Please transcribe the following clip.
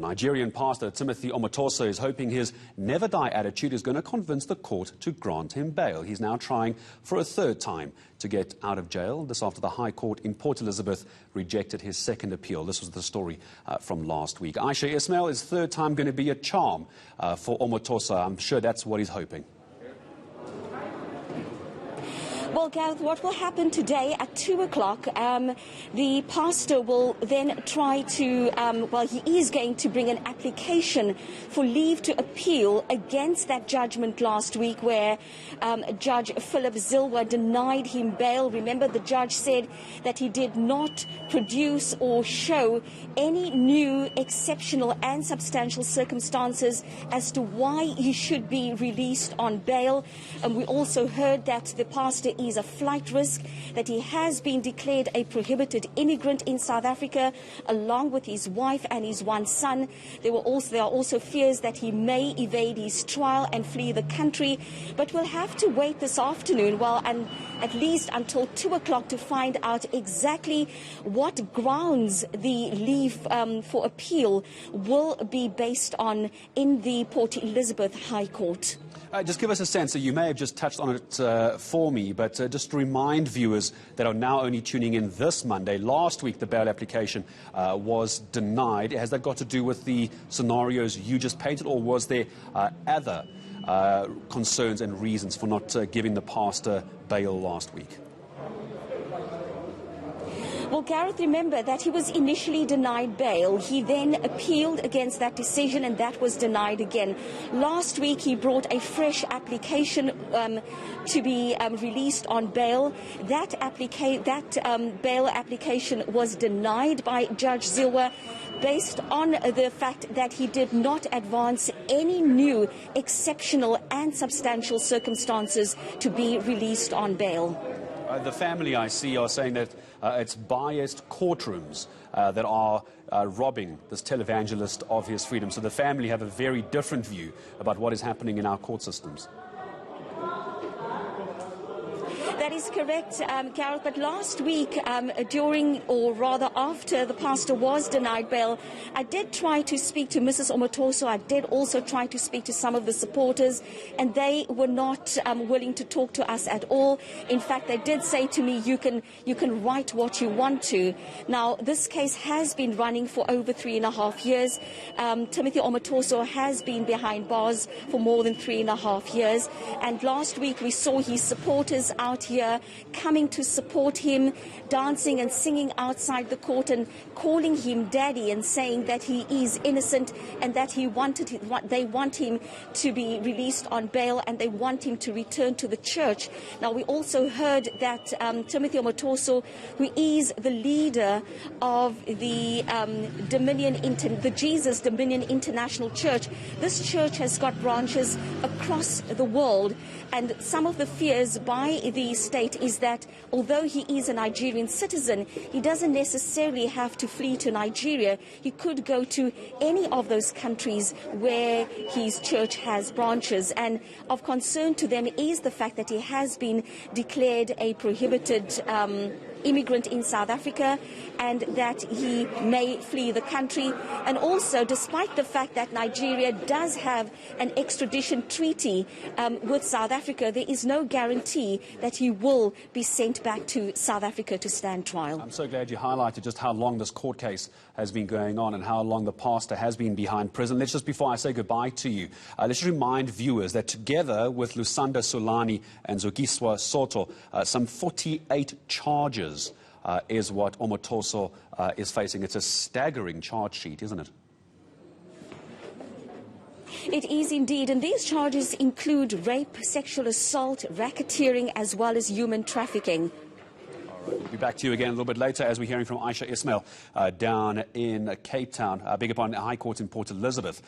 Nigerian pastor Timothy Omotoso is hoping his never-die attitude is going to convince the court to grant him bail. He's now trying for a third time to get out of jail. This after the High Court in Port Elizabeth rejected his second appeal. This was the story from last week. Ayesha Ismail, is third time going to be a charm for Omotoso? I'm sure that's what he's hoping. Well, Gareth, what will happen today at 2 o'clock, the pastor will then try to, he is going to bring an application for leave to appeal against that judgment last week where Judge Philip Zilwa denied him bail. Remember, the judge said that he did not produce or show any new exceptional and substantial circumstances as to why he should be released on bail. And we also heard that the pastor is a flight risk, that he has been declared a prohibited immigrant in South Africa, along with his wife and his one son. There are also fears that he may evade his trial and flee the country. But we'll have to wait this afternoon, and at least until 2 o'clock, to find out exactly what grounds the leave for appeal will be based on in the Port Elizabeth High Court. Just give us a sense, you may have just touched on it for me, but just to remind viewers that are now only tuning in this Monday, last week the bail application was denied. Has that got to do with the scenarios you just painted, or was there other concerns and reasons for not giving the pastor bail last week? Well, Gareth, remember that he was initially denied bail. He then appealed against that decision, and that was denied again. Last week, he brought a fresh application to be released on bail. That bail application was denied by Judge Zilwa based on the fact that he did not advance any new exceptional and substantial circumstances to be released on bail. The family, I see, are saying that it's biased courtrooms that are robbing this televangelist of his freedom. So the family have a very different view about what is happening in our court systems. That is correct, Gareth, but last week, during, or rather after the pastor was denied bail, I did try to speak to Mrs. Omotoso. I did also try to speak to some of the supporters, and they were not willing to talk to us at all. In fact, they did say to me, you can write what you want to. Now, this case has been running for over 3.5 years. Timothy Omotoso has been behind bars for more than 3.5 years, and last week we saw his supporters out here coming to support him, dancing and singing outside the court and calling him daddy and saying that he is innocent and that they want him to be released on bail and they want him to return to the church. Now, we also heard that Timothy Omotoso, who is the leader of the Jesus Dominion International Church, this church has got branches across the world, and some of the fears by the state is that although he is a Nigerian citizen, he doesn't necessarily have to flee to Nigeria. He could go to any of those countries where his church has branches. And of concern to them is the fact that he has been declared a prohibited immigrant in South Africa and that he may flee the country. And also, despite the fact that Nigeria does have an extradition treaty with South Africa, there is no guarantee that he will be sent back to South Africa to stand trial. I'm so glad you highlighted just how long this court case has been going on and how long the pastor has been behind prison. Let's just, before I say goodbye to you, let's remind viewers that together with Lusanda Solani and Zukiswa Soto, some 48 charges is what Omotoso is facing. It's a staggering charge sheet, isn't it? It is indeed, and these charges include rape, sexual assault, racketeering, as well as human trafficking. All right, we'll be back to you again a little bit later as we're hearing from Ayesha Ismail down in Cape Town, beg your pardon, High Court in Port Elizabeth.